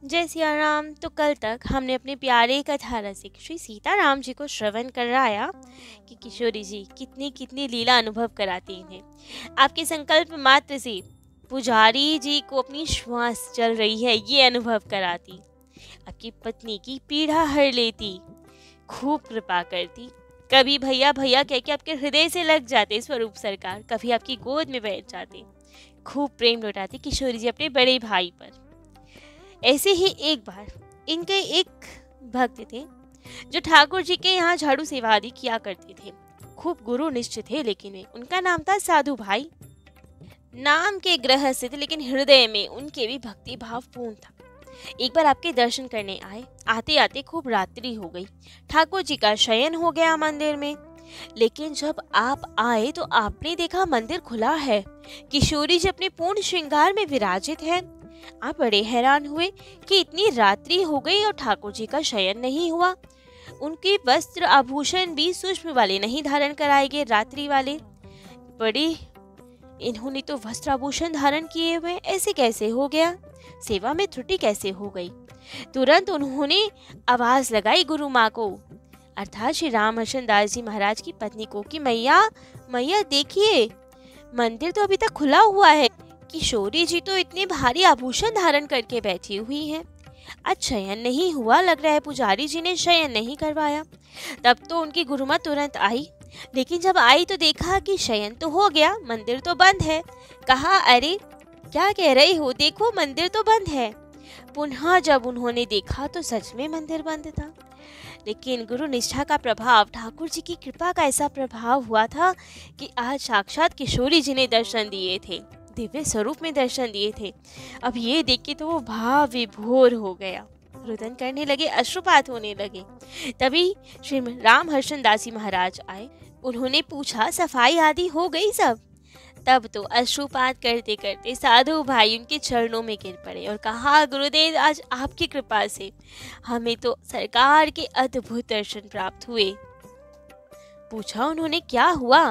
जय सिया राम। तो कल तक हमने अपने प्यारे कथा रसिक श्री सीताराम जी को श्रवण कराया कि किशोरी जी कितनी कितनी लीला अनुभव कराती इन्हें। आपके संकल्प मात्र से पुजारी जी को अपनी श्वास चल रही है ये अनुभव कराती, आपकी पत्नी की पीड़ा हर लेती, खूब कृपा करती। कभी भैया भैया कह के आपके हृदय से लग जाते स्वरूप सरकार, कभी आपकी गोद में बैठ जाते, खूब प्रेम लौटाती किशोरी जी अपने बड़े भाई पर। ऐसे ही एक बार इनके एक भक्त थे जो ठाकुर जी के यहाँ झाड़ू सेवा आदि किया करते थे, खूब गुरु निष्ठ थे, लेकिन उनका नाम था साधु भाई। नाम के गृहस्थ थे लेकिन हृदय में उनके भी भक्ति भाव पूर्ण था। एक बार आपके दर्शन करने आए, आते आते खूब रात्रि हो गई, ठाकुर जी का शयन हो गया मंदिर में। लेकिन जब आप आए तो आपने देखा मंदिर खुला है, किशोरी जी अपने पूर्ण श्रृंगार में विराजित है। आप बड़े हैरान हुए कि इतनी रात्रि हो गई और ठाकुर जी का शयन नहीं हुआ। उनके वस्त्र आभूषण भी सूक्ष्म वाले नहीं धारण कराए गए, रात्रि वाले। बड़े इन्होंने तो वस्त्र आभूषण धारण किए हुए, ऐसे कैसे हो गया? सेवा में त्रुटि कैसे हो गई? तुरंत उन्होंने आवाज लगाई गुरु माँ को, अर्थात श्री रामहर्षण दास जी महाराज की पत्नी को, कि मैया मैया देखिए, मंदिर तो अभी तक खुला हुआ है, किशोरी जी तो इतने भारी आभूषण धारण करके बैठी हुई हैं। आज शयन नहीं हुआ, लग रहा है पुजारी जी ने शयन नहीं करवाया। तब तो उनकी गुरुमा तुरंत आई, लेकिन जब आई तो देखा कि शयन तो हो गया, मंदिर तो बंद है। कहा, अरे क्या कह रही हो, देखो मंदिर तो बंद है। पुनः जब उन्होंने देखा तो सच में मंदिर बंद था। लेकिन गुरु निष्ठा का प्रभाव, ठाकुर जी की कृपा का ऐसा प्रभाव हुआ था कि आज साक्षात किशोरी जी ने दर्शन दिए थे, दिव्य स्वरूप में दर्शन दिए थे। अब ये देख के तो वो भाव विभोर हो गया, रुदन करने लगे, अश्रुपात होने लगे। तभी श्री रामहर्षण दास जी महाराज आए, उन्होंने पूछा सफाई आदि हो गई सब? तब तो अश्रुपात करते करते साधु भाई उनके चरणों में गिर पड़े और कहा, गुरुदेव आज आपकी कृपा से हमें तो सरकार के अद्भुत दर्शन प्राप्त हुए। पूछा उन्होंने क्या हुआ?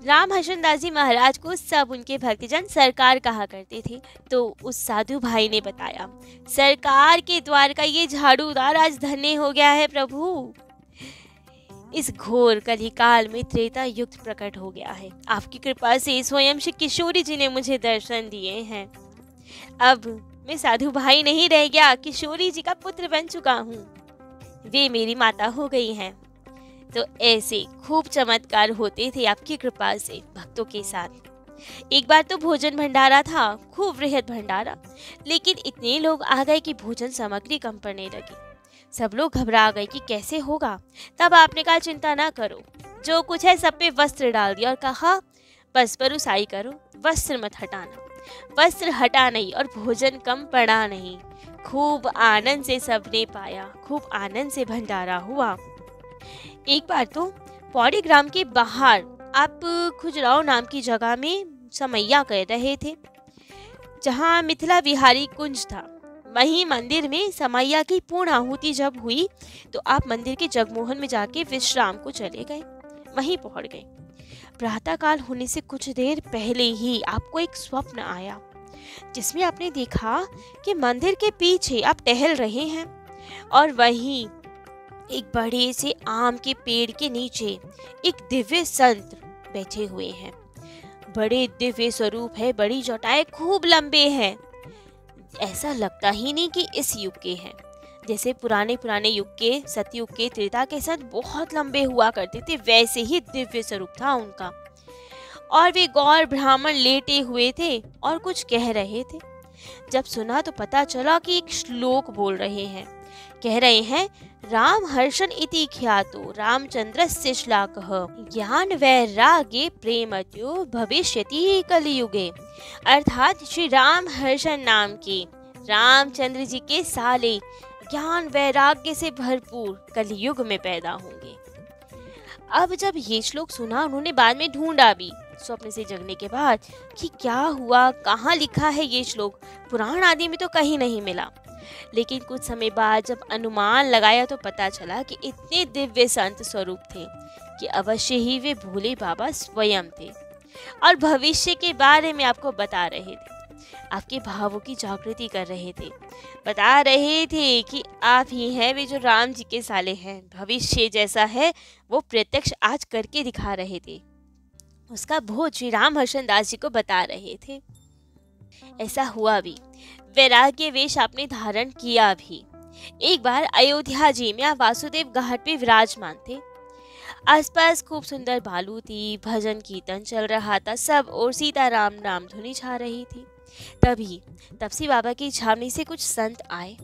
रामहर्षण दास जी महाराज को सब उनके भक्तजन सरकार कहा करते थे, तो उस साधु भाई ने बताया, सरकार के द्वार का ये झाड़ूदार आज धन्य हो गया है प्रभु। इस घोर कलिकाल में त्रेता युग प्रकट हो गया है, आपकी कृपा से स्वयं श्री किशोरी जी ने मुझे दर्शन दिए हैं। अब मैं साधु भाई नहीं रह गया, किशोरी जी का पुत्र बन चुका हूँ, वे मेरी माता हो गई हैं। तो ऐसे खूब चमत्कार होते थे आपकी कृपा से भक्तों के साथ। एक बार तो भोजन भंडारा था, खूब वृहद भंडारा, लेकिन इतने लोग आ गए कि भोजन सामग्री कम पड़ने लगी। सब लोग घबरा गए कि कैसे होगा। तब आपने कहा, चिंता ना करो, जो कुछ है सब पे वस्त्र डाल दिया और कहा, बस परुसाई करो, वस्त्र मत हटाना। वस्त्र हटा नहीं और भोजन कम पड़ा नहीं। खूब आनंद से सबने पाया, खूब आनंद से भंडारा हुआ। एक बार तो पौड़ी ग्राम के बाहर आप खुजराव नाम की जगह में समैया कर रहे थे, जहाँ मिथिला विहारी कुंज था। वहीं मंदिर में समैया की पूर्ण आहुति जब हुई तो आप मंदिर के जगमोहन में जाके विश्राम को चले गए, वहीं पहुंच गए। प्रातःकाल होने से कुछ देर पहले ही आपको एक स्वप्न आया, जिसमें आपने देखा कि मंदिर के पीछे आप टहल रहे हैं और वहीं एक बड़े से आम के पेड़ के नीचे एक दिव्य संत बैठे हुए हैं। बड़े दिव्य स्वरूप है, बड़ी जटाएं खूब लंबे हैं, ऐसा लगता ही नहीं कि इस युग के हैं। जैसे पुराने पुराने युग के, सतयुग के, त्रेता के संत बहुत लंबे हुआ करते थे, वैसे ही दिव्य स्वरूप था उनका। और वे गौर ब्राह्मण लेटे हुए थे और कुछ कह रहे थे। जब सुना तो पता चला कि एक श्लोक बोल रहे हैं, कह रहे हैं, रामहर्षण इति ख्यातो रामचंद्रस्य श्लाघः ज्ञान वैराग्ये प्रेमत्यो भविष्यति कलियुगे। अर्थात श्री रामहर्षण नाम के रामचंद्र जी के साले ज्ञान वैराग्य से भरपूर कलियुग में पैदा होंगे। अब जब ये श्लोक सुना, उन्होंने बाद में ढूंढा भी स्वप्न से जगने के बाद कि क्या हुआ, कहाँ लिखा है ये श्लोक। पुराण आदि में तो कहीं नहीं मिला। लेकिन कुछ समय बाद जब अनुमान लगाया तो पता चला कि इतने दिव्य संत स्वरूप थे कि अवश्य ही वे भोले बाबा स्वयं थे और भविष्य के बारे में आपको बता रहे थे। आपके भावों की जागृति कर रहे थे। बता रहे थे कि आप ही हैं वे जो राम जी के साले हैं। भविष्य जैसा है वो प्रत्यक्ष आज करके दिखा रहे थे। उसका बोध श्री राम हर्षण दास जी को बता रहे थे। ऐसा हुआ भी। वैराग्य वेश आपने धारण किया भी। एक बार अयोध्या जी में आप वासुदेव घाट पे विराजमान थे। आसपास खूब सुंदर बालू थी, भजन कीर्तन चल रहा था, सब और सीताराम नाम धुनी छा रही थी। तभी तपसी बाबा की छावनी से कुछ संत आए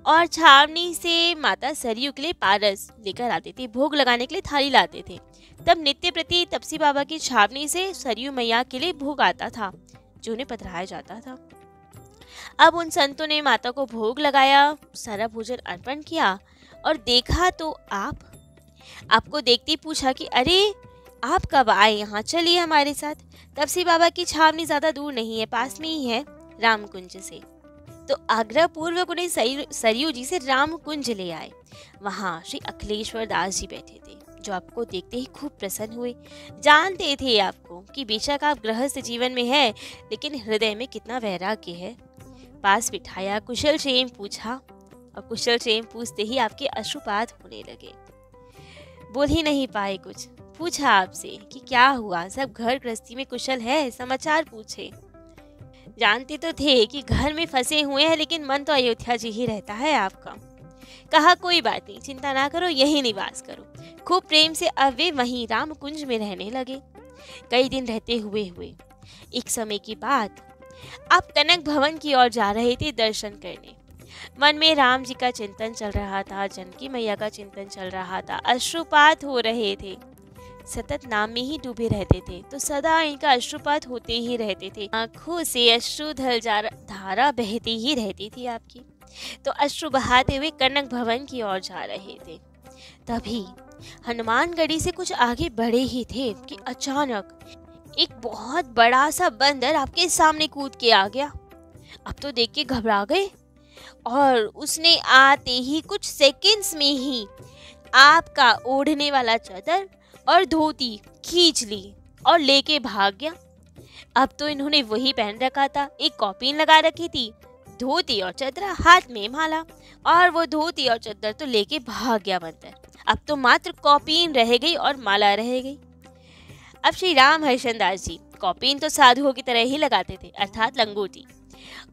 और छावनी से माता सरयू के लिए पारस लेकर आते थे, भोग लगाने के लिए थाली लाते थे। तब नित्य प्रति तपसी बाबा की छावनी से सरयू मैया के लिए भोग आता था जो उन्हें पधराया जाता था। अब उन संतों ने माता को भोग लगाया, सारा भोजन अर्पण किया और देखा तो आपको देखते ही पूछा कि अरे आप कब आए यहाँ, चलिए हमारे साथ। तपसी बाबा की छावनी ज्यादा दूर नहीं है, पास में ही है रामकुंज से। तो आग्रह पूर्वक उन्हें सरयू जी से रामकुंज ले आए। वहाँ श्री अखिलेश्वर दास जी बैठे थे जो आपको देखते ही खूब प्रसन्न हुए। जानते थे आपको कि बेशक आप गृहस्थ जीवन में है लेकिन हृदय में कितना वैराग्य है। पास बिठाया, कुशल क्षेम पूछा और कुशल क्षेम पूछते ही आपके अश्रुपात होने लगे। बोल ही नहीं पाए कुछ। पूछा आपसे कि क्या हुआ, सब घर गृहस्थी में कुशल है, समाचार पूछे। जानते तो थे कि घर में फंसे हुए हैं लेकिन मन तो अयोध्या जी ही रहता है आपका। कहा कोई बात नहीं, चिंता ना करो, यही निवास करो। खूब प्रेम से अब वे वहीं रामकुंज में रहने लगे। कई दिन रहते हुए एक समय की बात, आप कनक भवन की ओर जा रहे थे दर्शन करने। मन में राम जी का चिंतन चल रहा था, जानकी मैया का चिंतन चल रहा था, अश्रुपात हो रहे थे। सतत नाम में ही डूबे रहते थे तो सदा इनका अश्रुपात होते ही रहते थे। आंखों से अश्रु धारा बहती ही रहती थी आपकी। तो अश्रु बहाते हुए कनक भवन की ओर जा रहे थे। तभी हनुमानगढ़ी से कुछ आगे बढ़े ही थे कि अचानक एक बहुत बड़ा सा बंदर आपके सामने कूद के आ गया। अब तो देख के घबरा गए और उसने आते ही कुछ सेकंड्स में ही आपका ओढ़ने वाला चादर और धोती खींच ली और लेके भाग गया। अब तो इन्होंने वही पहन रखा था, एक कॉपीन लगा रखी थी, धोती और चादर, हाथ में माला, और वो धोती और चादर तो लेके भाग गया बंदर। अब तो मात्र कॉपीन रह गई और माला रह गई। अब श्री राम हर्षण दास जी कॉपीन तो साधुओं की तरह ही लगाते थे, अर्थात लंगोटी,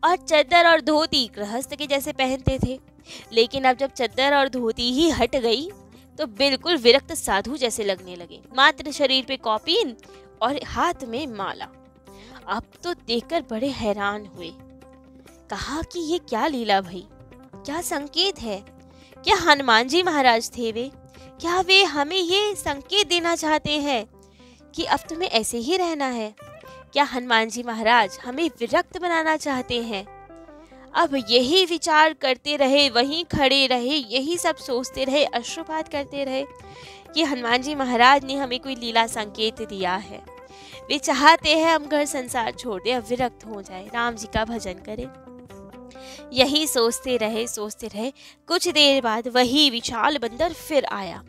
और चद्दर और धोती गृहस्थ के जैसे पहनते थे। लेकिन अब जब चद्दर और धोती ही हट गई तो बिल्कुल विरक्त साधु जैसे लगने लगे, मात्र शरीर पे कॉपीन और हाथ में माला। अब तो देखकर बड़े हैरान हुए। कहा कि ये क्या लीला भई, क्या संकेत है? क्या हनुमान जी महाराज थे वे? क्या वे हमें ये संकेत देना चाहते हैं कि अब तुम्हें ऐसे ही रहना है? क्या हनुमान जी महाराज हमें विरक्त बनाना चाहते हैं? अब यही विचार करते रहे, वहीं खड़े रहे, यही सब सोचते रहे, अश्रुपात करते रहे कि हनुमान जी महाराज ने हमें कोई लीला संकेत दिया है। वे चाहते हैं हम घर संसार छोड़ दें, अब विरक्त हो जाए, राम जी का भजन करें। यही सोचते रहे। कुछ देर बाद वही विशाल बंदर फिर आया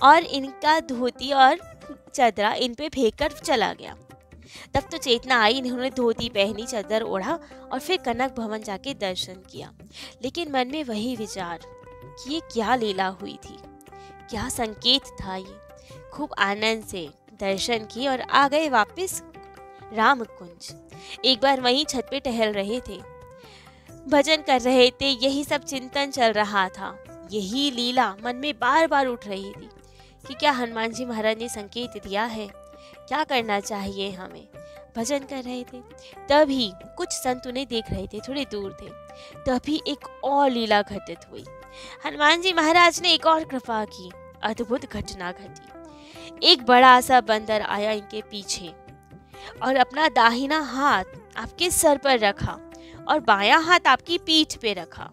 और इनका धोती और चादरा इन पे फेंक कर चला गया। तब तो चेतना आई, इन्होंने धोती पहनी, चादर ओढ़ा और फिर कनक भवन जाके दर्शन किया। लेकिन मन में वही विचार कि ये क्या लीला हुई थी, क्या संकेत था ये। खूब आनंद से दर्शन किए और आ गए वापस रामकुंज। एक बार वहीं छत पे टहल रहे थे, भजन कर रहे थे, यही सब चिंतन चल रहा था। यही लीला मन में बार बार उठ रही थी कि क्या हनुमान जी महाराज ने संकेत दिया है, क्या करना चाहिए हमें। भजन कर रहे थे, तभी कुछ संत उन्हें देख रहे थे, थोड़े दूर थे। तभी एक और लीला घटित हुई। हनुमान जी महाराज ने एक और कृपा की, अद्भुत घटना घटी। एक बड़ा सा बंदर आया इनके पीछे और अपना दाहिना हाथ आपके सर पर रखा और बायां हाथ आपकी पीठ पे रखा,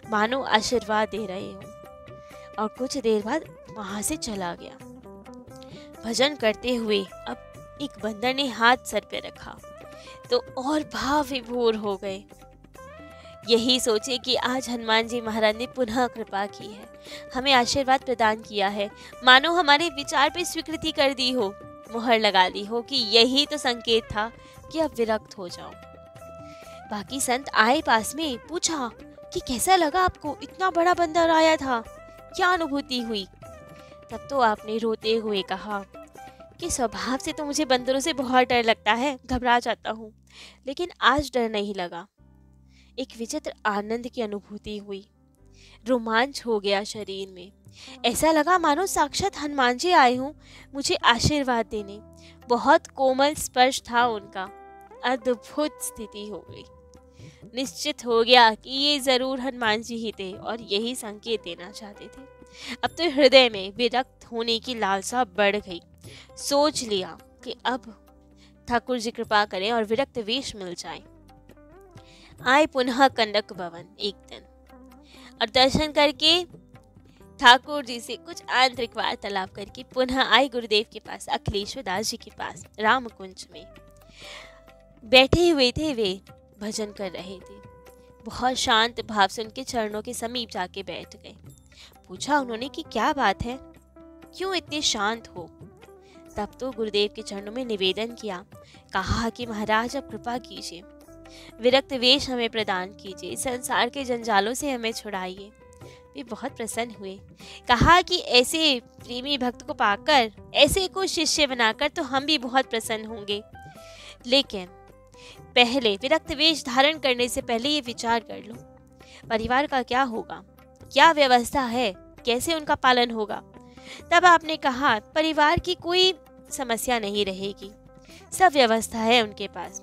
मानो आशीर्वाद दे रहे हो। और कुछ देर बाद वहां से चला गया। भजन करते हुए अब एक बंदर ने हाथ सर पे रखा तो और भाव विभोर हो गए। यही सोचे कि आज हनुमान जी महाराज ने पुनः कृपा की है, हमें आशीर्वाद प्रदान किया है, मानो हमारे विचार पे स्वीकृति कर दी हो, मुहर लगा दी हो कि यही तो संकेत था कि अब विरक्त हो जाओ। बाकी संत आए पास में, पूछा कि कैसा लगा आपको, इतना बड़ा बंदर आया था, क्या अनुभूति हुई। तब तो आपने रोते हुए कहा कि स्वभाव से तो मुझे बंदरों से बहुत डर लगता है, घबरा जाता हूँ, लेकिन आज डर नहीं लगा। एक विचित्र आनंद की अनुभूति हुई, रोमांच हो गया शरीर में। ऐसा लगा मानो साक्षात हनुमान जी आए हों मुझे आशीर्वाद देने। बहुत कोमल स्पर्श था उनका। अद्भुत स्थिति हो गई। निश्चित हो गया कि ये जरूर हनुमान जी ही थे और यही संकेत देना चाहते थे। अब तो हृदय में विरक्त होने की लालसा बढ़ गई। सोच लिया कि अब ठाकुर जी कृपा करें और विरक्त वेश मिल जाए। आए पुनः कनक भवन एक दिन और दर्शन करके ठाकुर जी से कुछ आंतरिक वार्तालाप करके पुनः आए गुरुदेव के पास, अखिलेश्वर दास जी के पास। रामकुंज में बैठे हुए थे, वे भजन कर रहे थे। बहुत शांत भाव से उनके चरणों के समीप जाके बैठ गए। पूछा उन्होंने कि क्या बात है, क्यों इतने शांत हो। तब तो गुरुदेव के चरणों में निवेदन किया, कहा कि महाराज अब कृपा कीजिए, विरक्त वेश हमें प्रदान कीजिए, संसार के जंजालों से हमें छुड़ाइए। वे बहुत प्रसन्न हुए। कहा कि ऐसे प्रेमी भक्त को पाकर, ऐसे को शिष्य बनाकर तो हम भी बहुत प्रसन्न होंगे, लेकिन पहले विरक्त वेश धारण करने से पहले ये विचार कर लो, परिवार का क्या होगा, क्या व्यवस्था है, कैसे उनका पालन होगा। तब आपने कहा परिवार की कोई समस्या नहीं रहेगी, सब व्यवस्था है उनके पास,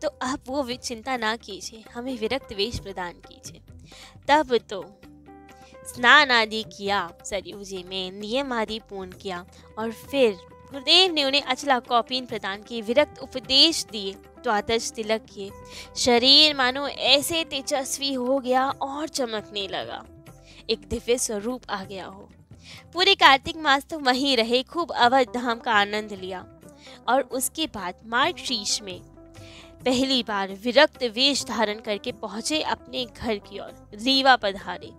तो आप वो चिंता ना कीजिए, हमें विरक्त वेश प्रदान कीजिए। तब तो स्नान आदि किया, सरयू जी में नियम आदि पूर्ण किया और फिर गुरुदेव ने उन्हें अचला कौपीन प्रदान की, विरक्त उपदेश दिए, द्वादश तिलक किए। शरीर मानो ऐसे तेजस्वी हो गया और चमकने लगा, एक दिव्य स्वरूप आ गया हो। पूरे कार्तिक मास तो वहीं रहे, खूब अवध धाम का आनंद लिया और उसके बाद मार्गशीर्ष में पहली बार विरक्त वेश धारण करके पहुंचे अपने घर की ओर। रीवा पधारे,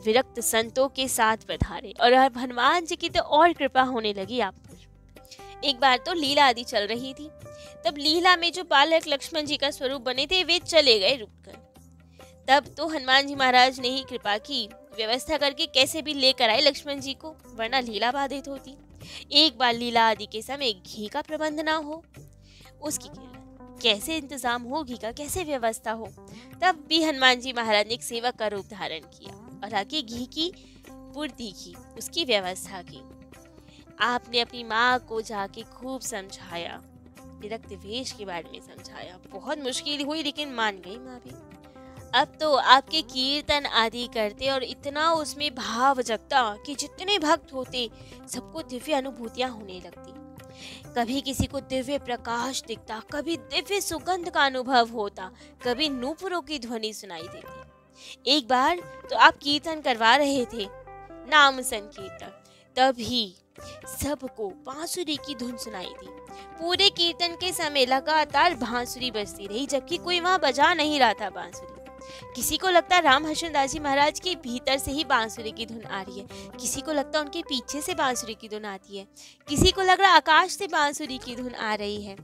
विरक्त संतों के साथ पधारे और अब हनुमान जी की तो और कृपा होने लगी आप पर। एक बार तो लीला आदि चल रही थी, तब लीला में जो बालक लक्ष्मण जी का स्वरूप बने थे वे चले गए रुककर। तब तो हनुमान जी महाराज ने ही कृपा की, व्यवस्था करके कैसे भी लेकर आए लक्ष्मण जी को, वरना लीला बाधित होती। एक बार लीला आदि के समय घी का प्रबंध ना हो, उसकी कैसे इंतजाम हो, घी का कैसे व्यवस्था हो। तब भी हनुमान जी महाराज ने एक सेवक का रूप धारण किया और आके घी की पूर्ति की, उसकी व्यवस्था की। आपने अपनी माँ को जाके खूब समझाया, विरक्त वेश के बारे में समझाया। बहुत मुश्किल हुई लेकिन मान गई माँ भी। अब तो आपके कीर्तन आदि करते और इतना उसमें भाव जगता कि जितने भक्त होते सबको दिव्य अनुभूतियां होने लगती। कभी किसी को दिव्य प्रकाश दिखता, कभी दिव्य सुगंध का अनुभव होता, कभी नूपुरों की ध्वनि सुनाई देती। एक बार तो आप कीर्तन करवा रहे थे, नाम संकीर्तन, तभी सबको बांसुरी की धुन सुनाई दी। पूरे कीर्तन के समय लगातार बांसुरी बजती रही, जबकि कोई वहां बजा नहीं रहा था बांसुरी। किसी को लगता राम हर्षण दास जी महाराज के भीतर से ही बांसुरी की धुन आ रही है, किसी को लगता उनके पीछे से बांसुरी की धुन आती है, किसी को लग रहा आकाश से बांसुरी की धुन आ रही है,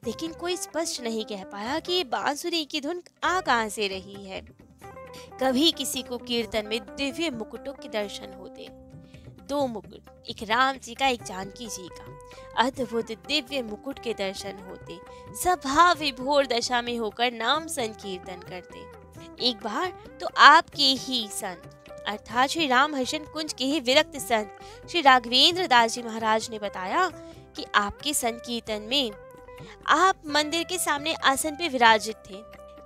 लेकिन कोई स्पष्ट नहीं कह पाया कि ये बांसुरी की धुन आ कहां से रही है। कभी किसी को कीर्तन में दिव्य मुकुटों के दर्शन होते, 2 मुकुट, एक राम जी का एक जानकी जी का, अद्भुत दिव्य मुकुट के दर्शन होते। सभा विभोर दशा में होकर नाम संकीर्तन करते। एक बार तो आपके ही संत अर्थात श्री राम हर्षण कुंज के ही विरक्त संत श्री राघवेंद्र दास जी महाराज ने बताया कि आपके संकीर्तन में आप मंदिर के सामने आसन पे विराजित थे।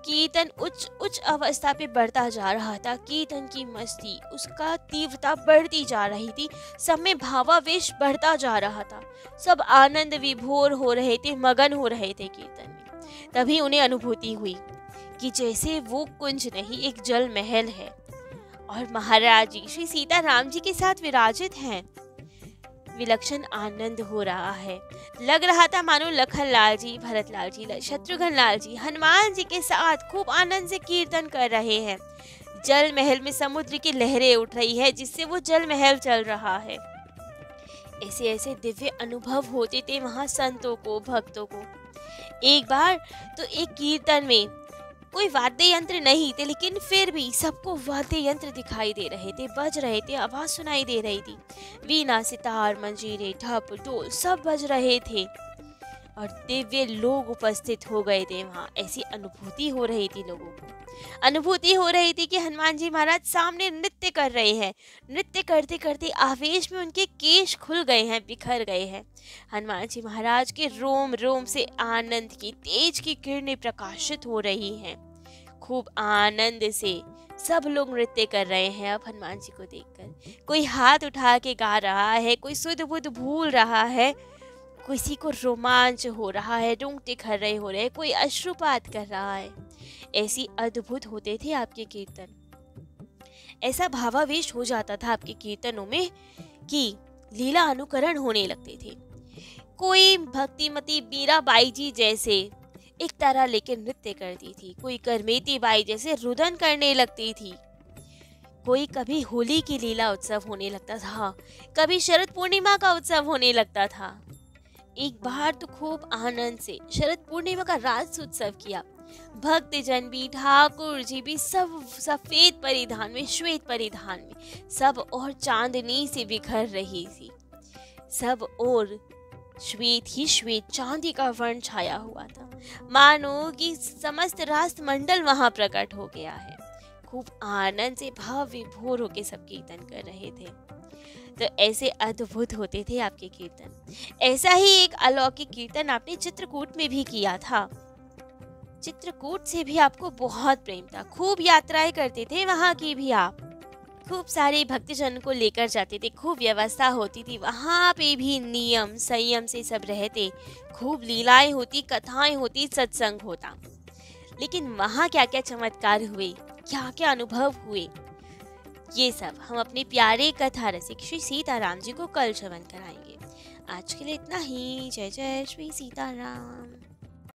कीर्तन उच्च अवस्था पे बढ़ता जा रहा था, कीर्तन की मस्ती, उसका तीव्रता बढ़ती जा रही थी, सब में भावावेश बढ़ता जा रहा था, सब आनंद विभोर हो रहे थे, मगन हो रहे थे कीर्तन में। तभी उन्हें अनुभूति हुई कि जैसे वो कुंज नहीं एक जल महल है और महाराज जी श्री सीता राम जी के साथ विराजित हैं। विलक्षण आनंद हो रहा है, लग रहा था मानो लखन लाल जी, भरत लाल जी, शत्रुघ्न लाल जी हनुमान जी के साथ खूब आनंद से कीर्तन कर रहे हैं। जल महल में समुद्र की लहरें उठ रही है जिससे वो जल महल चल रहा है। ऐसे ऐसे दिव्य अनुभव होते थे वहां संतों को, भक्तों को। एक बार तो एक कीर्तन में कोई वाद्य यंत्र नहीं थे, लेकिन फिर भी सबको वाद्य यंत्र दिखाई दे रहे थे, बज रहे थे, आवाज सुनाई दे रही थी। वीणा, सितार, मंजीरे, ढप, ढोल सब बज रहे थे और दिव्य लोग उपस्थित हो गए थे वहां। ऐसी अनुभूति हो रही थी लोगों को, अनुभूति हो रही थी कि हनुमान जी महाराज सामने नृत्य कर रहे हैं। नृत्य करते करते आवेश में उनके केश खुल गए हैं, बिखर गए हैं। हनुमान जी महाराज के रोम रोम से आनंद की तेज की किरणें प्रकाशित हो रही हैं। खूब आनंद से सब लोग नृत्य कर रहे हैं। अब हनुमान जी को देखकर कोई हाथ उठा के गा रहा है, कोई सुध बुध भूल रहा है, किसी को रोमांच हो रहा है, रोंगटे खड़े हो रहे हैं, कोई अश्रुपात कर रहा है। ऐसी अद्भुत होते थे आपके कीर्तन। ऐसा भावावेश हो जाता था आपके कीर्तनों में कि लीला अनुकरण होने लगते थे। कोई भक्तिमती मीराबाई जी जैसे एक तरह लेकर नृत्य करती थी, कोई करमेती बाई जैसे रुदन करने लगती थी, कोई कभी होली की लीला उत्सव होने लगता था, कभी शरद पूर्णिमा का उत्सव होने लगता था। एक बार तो खूब आनंद से शरद पूर्णिमा का रास उत्सव किया। भक्तजन भी, ठाकुर जी भी सब सफेद परिधान में, श्वेत परिधान में, सब और चांदनी से बिखर रही थी। सब और श्वेत ही श्वेत, चांदी का वर्ण छाया हुआ था, मानो कि समस्त राष्ट्र मंडल वहां प्रकट हो गया है। खूब आनंद से भाव विभोर होके सब कीर्तन कर रहे थे। तो ऐसे अद्भुत होते थे आपके कीर्तन। ऐसा ही एक अलौकिक कीर्तन आपने चित्रकूट में भी किया था। चित्रकूट से भी आपको बहुत प्रेम था, खूब यात्राएं करते थे वहां की भी आप, खूब सारे भक्तजन को लेकर जाते थे, खूब व्यवस्था होती थी वहां पे भी, नियम संयम से सब रहते, खूब लीलाएं होती, कथाएं होती, सत्संग होता। लेकिन वहां क्या क्या चमत्कार हुए, क्या क्या अनुभव हुए, ये सब हम अपने प्यारे कथा रसिक श्री सीताराम जी को कल श्रवण कराएंगे। आज के लिए इतना ही। जय जय श्री सीताराम।